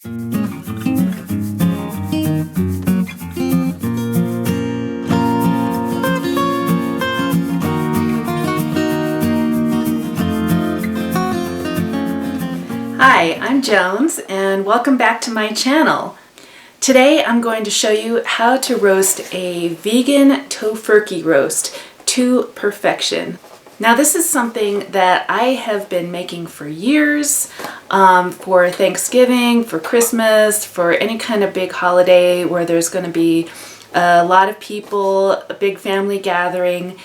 Hi, I'm Jones and welcome back to my channel. Today I'm going to show you how to roast a vegan Tofurky roast to perfection. Now this is something that I have been making for years, for Thanksgiving, for Christmas, for any kind of big holiday where there's going to be a lot of people, a big family gathering.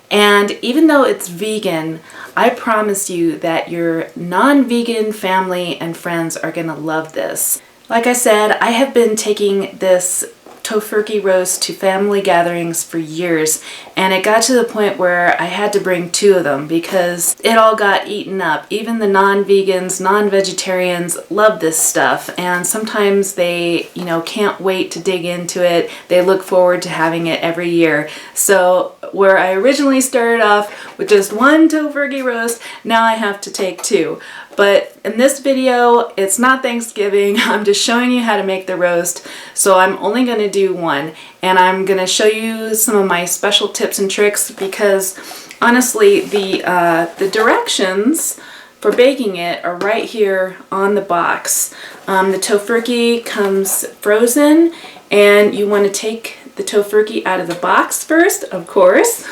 And even though it's vegan, I promise you that your non-vegan family and friends are going to love this. Like I said, I have been taking this Tofurky roast to family gatherings for years, and it got to the point where I had to bring 2 of them because it all got eaten up. Even the non-vegans, non-vegetarians love this stuff, and sometimes they, can't wait to dig into it. They look forward to having it every year. So where I originally started off with just 1 Tofurky roast, now I have to take 2. But in this video, it's not Thanksgiving. I'm just showing you how to make the roast. So I'm only going to do 1. And I'm going to show you some of my special tips and tricks because honestly, the directions for baking it are right here on the box. The Tofurky comes frozen, and you want to take the Tofurky out of the box first, of course.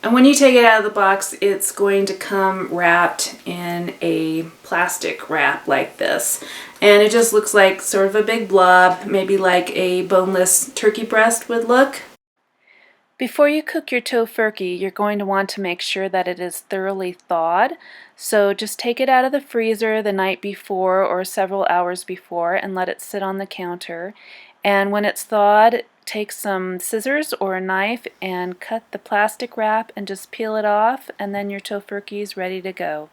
And when you take it out of the box, it's going to come wrapped in a plastic wrap like this. And it just looks like sort of a big blob, maybe like a boneless turkey breast would look. Before you cook your Tofurky, you're going to want to make sure that it is thoroughly thawed. So just take it out of the freezer the night before or several hours before and let it sit on the counter. And when it's thawed, take some scissors or a knife and cut the plastic wrap and just peel it off, and then your Tofurky is ready to go.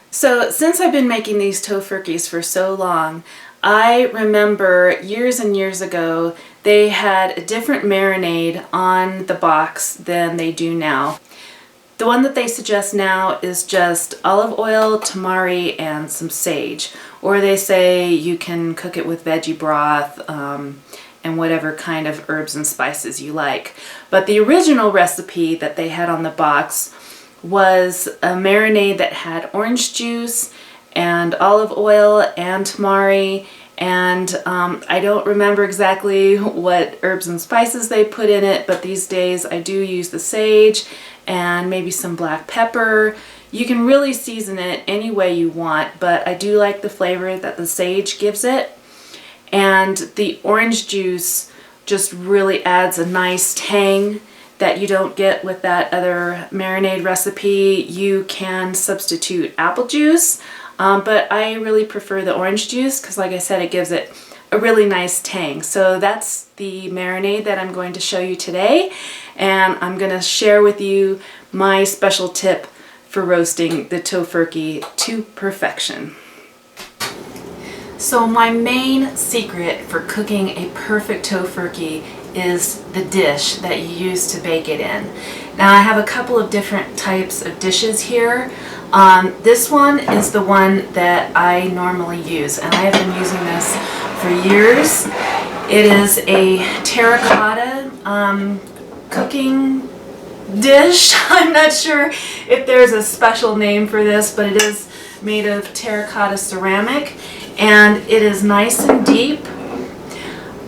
So since I've been making these Tofurkys for so long, I remember years and years ago they had a different marinade on the box than they do now. The one that they suggest now is just olive oil, tamari, and some sage. Or they say you can cook it with veggie broth and whatever kind of herbs and spices you like. But the original recipe that they had on the box was a marinade that had orange juice and olive oil and tamari. And I don't remember exactly what herbs and spices they put in it, but these days I do use the sage and maybe some black pepper. You can really season it any way you want, but I do like the flavor that the sage gives it. And the orange juice just really adds a nice tang that you don't get with that other marinade recipe. You can substitute apple juice, but I really prefer the orange juice because, like I said, it gives it a really nice tang. So that's the marinade that I'm going to show you today, and I'm going to share with you my special tip for roasting the Tofurky to perfection. So my main secret for cooking a perfect Tofurky is the dish that you use to bake it in. Now I have a couple of different types of dishes here. This one is the one that I normally use, and I have been using this for years. It is a terracotta cooking dish. I'm not sure if there's a special name for this, but it is made of terracotta ceramic, and it is nice and deep.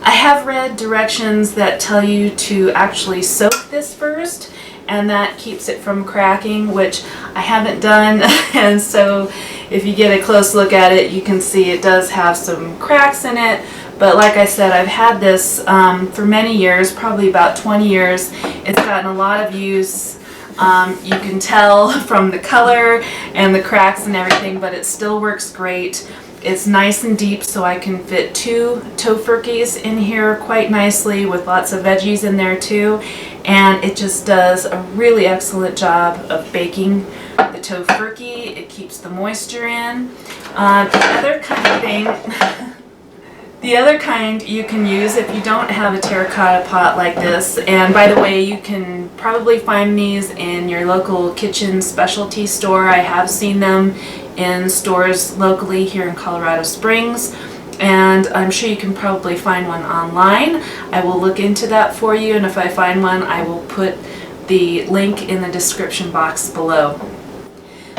I have read directions that tell you to actually soak this first, and that keeps it from cracking, which I haven't done. And so if you get a close look at it, you can see it does have some cracks in it. But like I said, I've had this for many years, probably about 20 years. It's gotten a lot of use. You can tell from the color and the cracks and everything, but it still works great. It's nice and deep, so I can fit 2 Tofurkys in here quite nicely with lots of veggies in there too. And it just does a really excellent job of baking the Tofurky. It keeps the moisture in. The other kind you can use if you don't have a terracotta pot like this, and by the way, you can probably find these in your local kitchen specialty store. I have seen them in stores locally here in Colorado Springs, and I'm sure you can probably find one online. I will look into that for you, and if I find one, I will put the link in the description box below.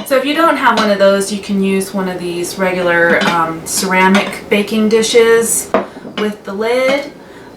So if you don't have one of those, you can use one of these regular ceramic baking dishes with the lid.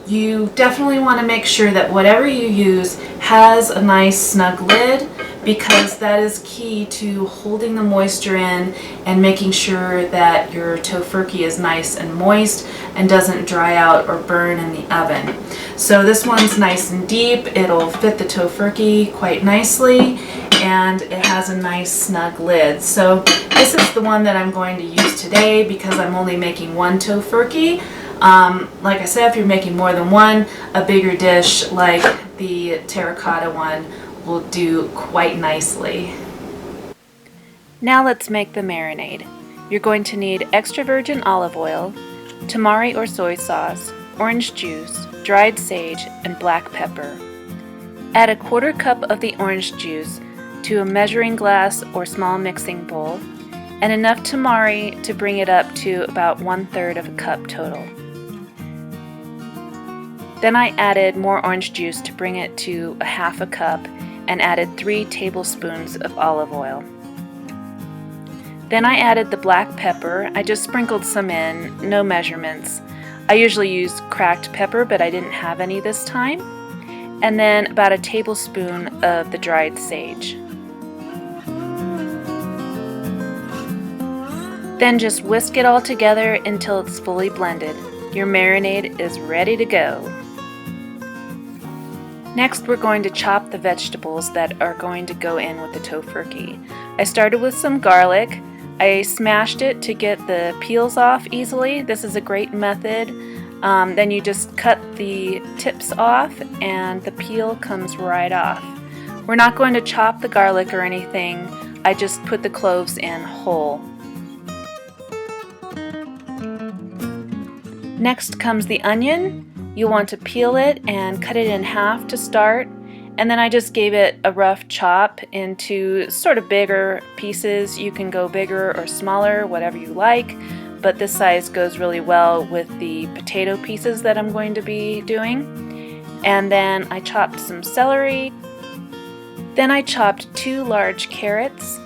You definitely want to make sure that whatever you use has a nice snug lid, because that is key to holding the moisture in and making sure that your Tofurky is nice and moist and doesn't dry out or burn in the oven. So this one's nice and deep. It'll fit the Tofurky quite nicely, and it has a nice snug lid. So this is the one that I'm going to use today because I'm only making one Tofurky. Like I said, if you're making more than one, a bigger dish like the terracotta one will do quite nicely. Now let's make the marinade. You're going to need extra virgin olive oil, tamari or soy sauce, orange juice, dried sage, and black pepper. Add a 1/4 cup of the orange juice to a measuring glass or small mixing bowl, and enough tamari to bring it up to about 1/3 of a cup total. Then I added more orange juice to bring it to a 1/2 cup, and added 3 tablespoons of olive oil. Then I added the black pepper. I just sprinkled some in, no measurements. I usually use cracked pepper, but I didn't have any this time. And then about a tablespoon of the dried sage. Then just whisk it all together until it's fully blended. Your marinade is ready to go. Next, we're going to chop the vegetables that are going to go in with the Tofurky. I started with some garlic. I smashed it to get the peels off easily. This is a great method. Then you just cut the tips off and the peel comes right off. We're not going to chop the garlic or anything. I just put the cloves in whole. Next comes the onion. You'll want to peel it and cut it in half to start, and then I just gave it a rough chop into sort of bigger pieces. You can go bigger or smaller, whatever you like, but this size goes really well with the potato pieces that I'm going to be doing. And then I chopped some celery. Then I chopped 2 large carrots.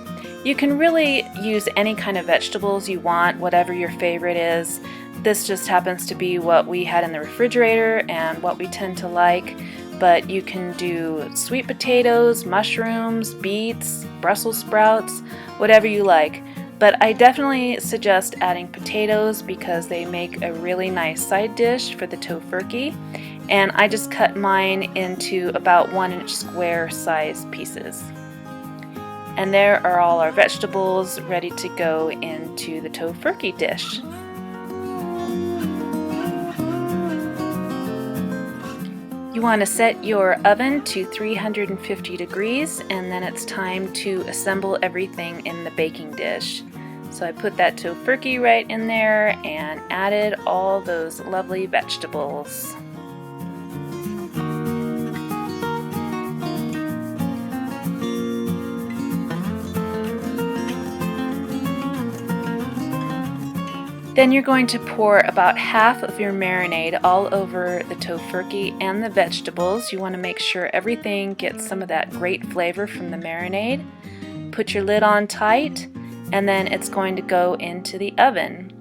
You can really use any kind of vegetables you want, whatever your favorite is. This just happens to be what we had in the refrigerator and what we tend to like, but you can do sweet potatoes, mushrooms, beets, Brussels sprouts, whatever you like. But I definitely suggest adding potatoes because they make a really nice side dish for the Tofurky, and I just cut mine into about 1-inch square size pieces. And there are all our vegetables ready to go into the Tofurky dish. You want to set your oven to 350 degrees, and then it's time to assemble everything in the baking dish. So I put that Tofurky right in there and added all those lovely vegetables. Then you're going to pour about half of your marinade all over the Tofurky and the vegetables. You want to make sure everything gets some of that great flavor from the marinade. Put your lid on tight, and then it's going to go into the oven.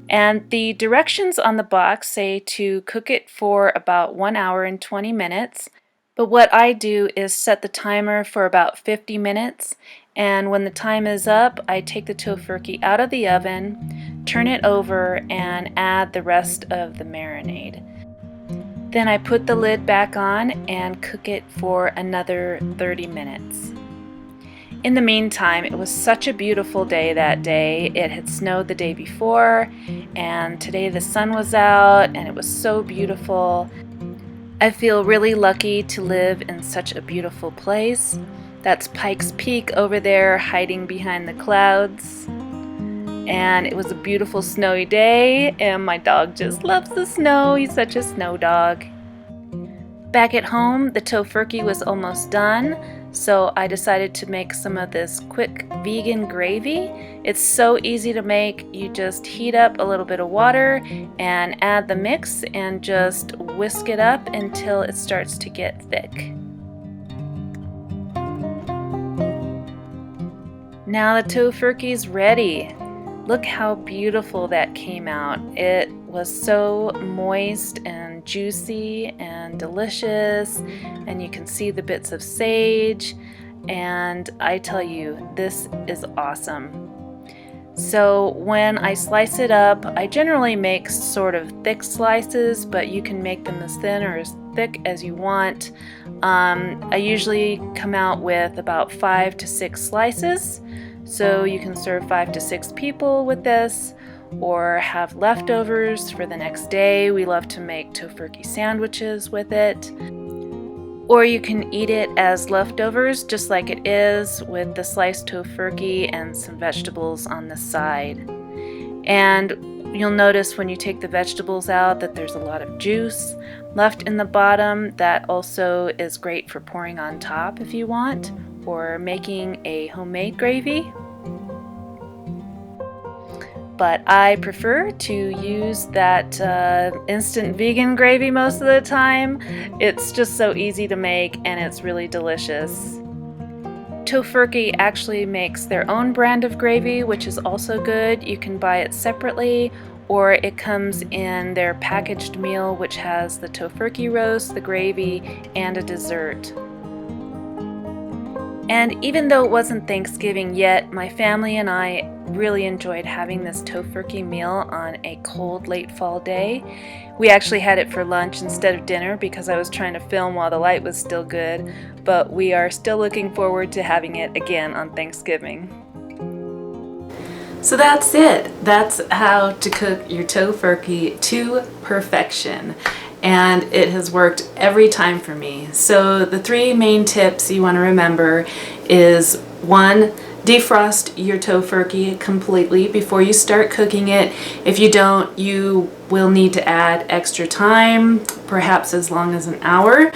And the directions on the box say to cook it for about 1 hour and 20 minutes. But what I do is set the timer for about 50 minutes, and when the time is up, I take the Tofurky out of the oven, turn it over, and add the rest of the marinade. Then I put the lid back on and cook it for another 30 minutes. In the meantime, it was such a beautiful day that day. It had snowed the day before, and today the sun was out, and it was so beautiful. I feel really lucky to live in such a beautiful place. That's Pikes Peak over there, hiding behind the clouds. And it was a beautiful snowy day, and my dog just loves the snow. He's such a snow dog. Back at home, the Tofurky was almost done, So I decided to make some of this quick vegan gravy. It's so easy to make. You just heat up a little bit of water and add the mix and just whisk it up until it starts to get thick. Now the Tofurky's ready. Look how beautiful that came out. It was so moist and juicy and delicious, and you can see the bits of sage, and I tell you, this is awesome. So when I slice it up, I generally make sort of thick slices, but you can make them as thin or as thick as you want. I usually come out with about 5 to 6 slices. So you can serve 5 to 6 people with this, or have leftovers for the next day. We love to make Tofurky sandwiches with it. Or you can eat it as leftovers just like it is, with the sliced Tofurky and some vegetables on the side. And you'll notice when you take the vegetables out that there's a lot of juice left in the bottom. That also is great for pouring on top if you want, or making a homemade gravy. But I prefer to use that instant vegan gravy most of the time. It's just so easy to make and it's really delicious. Tofurky actually makes their own brand of gravy, which is also good. You can buy it separately, or it comes in their packaged meal, which has the Tofurky Roast, the gravy, and a dessert. And even though it wasn't Thanksgiving yet, my family and I really enjoyed having this Tofurky meal on a cold late fall day. We actually had it for lunch instead of dinner because I was trying to film while the light was still good, but we are still looking forward to having it again on Thanksgiving. So that's it. That's how to cook your Tofurky to perfection. And it has worked every time for me. So the 3 main tips you want to remember is 1, defrost your Tofurky completely before you start cooking it. If you don't, you will need to add extra time, perhaps as long as an hour,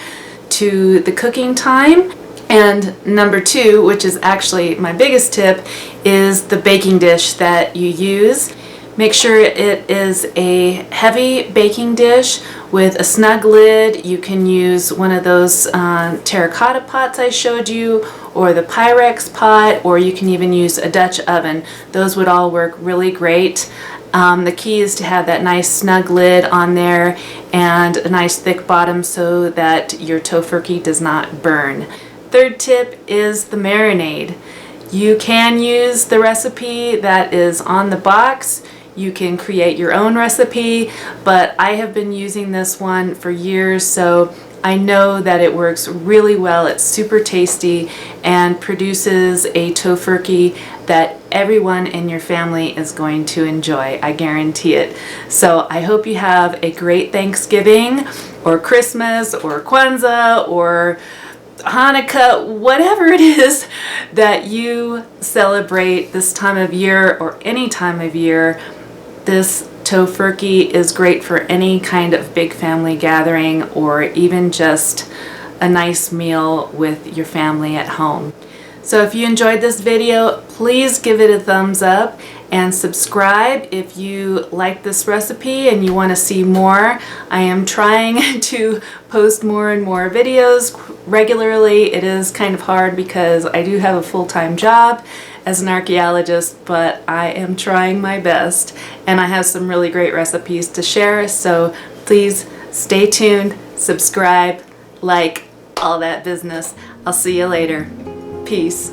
to the cooking time. And number 2, which is actually my biggest tip, is the baking dish that you use. Make sure it is a heavy baking dish with a snug lid. You can use one of those terracotta pots I showed you, or the Pyrex pot, or you can even use a Dutch oven. Those would all work really great. The key is to have that nice snug lid on there and a nice thick bottom so that your Tofurky does not burn. 3rd tip is the marinade. You can use the recipe that is on the box. You can create your own recipe, but I have been using this one for years, so I know that it works really well. It's super tasty and produces a Tofurky that everyone in your family is going to enjoy. I guarantee it. So I hope you have a great Thanksgiving or Christmas or Kwanzaa or Hanukkah, whatever it is that you celebrate this time of year or any time of year. This Tofurky is great for any kind of big family gathering, or even just a nice meal with your family at home. So if you enjoyed this video, please give it a thumbs up and subscribe if you like this recipe and you want to see more. I am trying to post more and more videos regularly. It is kind of hard because I do have a full-time job as an archaeologist, but I am trying my best, and I have some really great recipes to share, so please stay tuned, subscribe, like, all that business. I'll see you later. Peace.